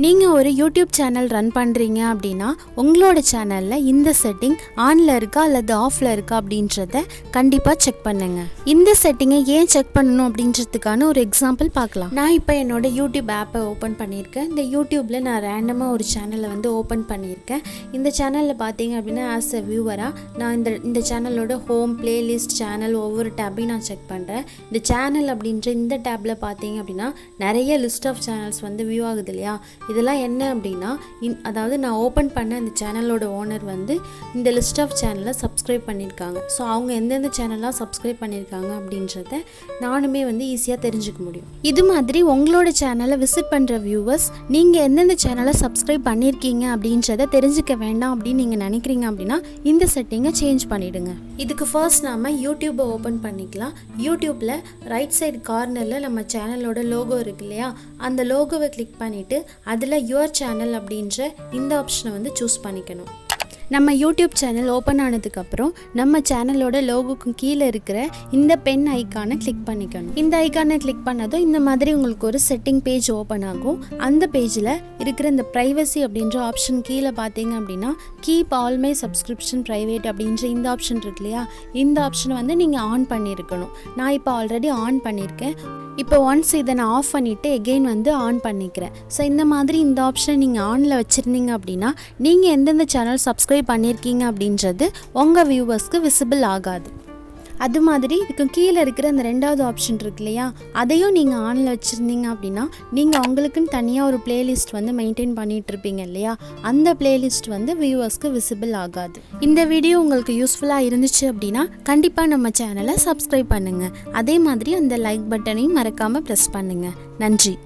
நீங்கள் ஒரு YouTube channel run பண்ணுறீங்க அப்படின்னா உங்களோட சேனலில் இந்த செட்டிங் ஆனில் இருக்கா அல்லது ஆஃபில் இருக்கா அப்படின்றத கண்டிப்பாக செக் பண்ணுங்கள். இந்த செட்டிங்கை ஏன் செக் பண்ணணும் அப்படின்றதுக்கான ஒரு எக்ஸாம்பிள் பார்க்கலாம். நான் இப்போ என்னோட யூடியூப் ஆப்பை ஓப்பன் பண்ணியிருக்கேன். இந்த யூடியூப்பில் நான் ரேண்டமாக ஒரு சேனலை ஓப்பன் பண்ணியிருக்கேன். இந்த சேனலில் பார்த்தீங்க அப்படின்னா ஆஸ் எ வியூவராக நான் இந்த சேனலோட ஹோம் பிளேலிஸ்ட் சேனல் ஒவ்வொரு டேப்பையும் நான் செக் பண்ணுறேன். இந்த சேனல் அப்படின்ற இந்த டேப்பில் பார்த்தீங்க அப்படின்னா நிறைய லிஸ்ட் ஆஃப் சேனல்ஸ் வியூ ஆகுது இல்லையா. இதெல்லாம் என்ன அப்படின்னா அதாவது நான் ஓப்பன் பண்ண இந்த சேனலோட ஓனர் இந்த லிஸ்ட் ஆஃப் சேனலை சப்ஸ்கிரைப் பண்ணியிருக்காங்க. ஸோ அவங்க எந்தெந்த சேனல்லாம் சப்ஸ்கிரைப் பண்ணியிருக்காங்க அப்படின்றத நானுமே ஈஸியாக தெரிஞ்சுக்க முடியும். இது மாதிரி உங்களோட சேனலை விசிட் பண்ணுற வியூவர்ஸ் நீங்கள் எந்தெந்த சேனலை சப்ஸ்கிரைப் பண்ணியிருக்கீங்க அப்படின்றத தெரிஞ்சுக்க வேண்டாம் அப்படின்னு நீங்கள் நினைக்கிறீங்க அப்படின்னா இந்த செட்டிங்கை சேஞ்ச் பண்ணிவிடுங்க. இதுக்கு ஃபர்ஸ்ட் நாம் யூடியூப்பை ஓப்பன் பண்ணிக்கலாம். யூடியூப்பில் ரைட் சைடு கார்னரில் நம்ம சேனலோட லோகோ இருக்கு இல்லையா, அந்த லோகோவை கிளிக் பண்ணிவிட்டு அதில் யுவர் சேனல் அப்படின்ற இந்த ஆப்ஷனை சூஸ் பண்ணிக்கணும். நம்ம யூடியூப் சேனல் ஓப்பன் ஆனதுக்கப்புறம் நம்ம சேனலோட லோகோக்கு கீழே இருக்கிற இந்த பென் ஐக்கானை கிளிக் பண்ணிக்கணும். இந்த ஐக்கானை கிளிக் பண்ணதும் இந்த மாதிரி உங்களுக்கு ஒரு செட்டிங் பேஜ் ஓப்பன் ஆகும். அந்த பேஜில் இருக்கிற இந்த ப்ரைவசி அப்படின்ற ஆப்ஷன் கீழே பார்த்தீங்க அப்படின்னா keep all my subscription private அப்படின்ற இந்த ஆப்ஷன் இருக்கு இல்லையா, இந்த ஆப்ஷனை நீங்கள் ஆன் பண்ணியிருக்கணும். நான் இப்போ ஆல்ரெடி ஆன் பண்ணியிருக்கேன். இப்போ ஒன்ஸ் இதை நான் ஆஃப் பண்ணிவிட்டு எகெயின் ஆன் பண்ணிக்கிறேன். ஸோ இந்த மாதிரி இந்த ஆப்ஷனை நீங்கள் ஆனில் வச்சுருந்தீங்க அப்படின்னா நீங்கள் எந்தெந்த சேனல் சப்ஸ்கிரைப் பண்ணியிருக்கீங்க அப்படின்றது உங்கள் வியூவர்ஸ்க்கு விசிபிள் ஆகாது. அது மாதிரி இதுக்கு கீழே இருக்கிற அந்த ரெண்டாவது ஆப்ஷன் இருக்கு இல்லையா, அதையும் நீங்கள் ஆனில் வச்சுருந்தீங்க அப்படின்னா நீங்கள் அவங்களுக்குன்னு தனியாக ஒரு பிளேலிஸ்ட் மெயின்டைன் பண்ணிகிட்டு இருப்பீங்க இல்லையா, அந்த பிளேலிஸ்ட் வியூவர்ஸ்க்கு விசிபிள் ஆகாது. இந்த வீடியோ உங்களுக்கு யூஸ்ஃபுல்லாக இருந்துச்சு அப்படின்னா கண்டிப்பாக நம்ம சேனலை சப்ஸ்கிரைப் பண்ணுங்கள். அதே மாதிரி அந்த லைக் பட்டனையும் மறக்காமல் ப்ரெஸ் பண்ணுங்கள். நன்றி.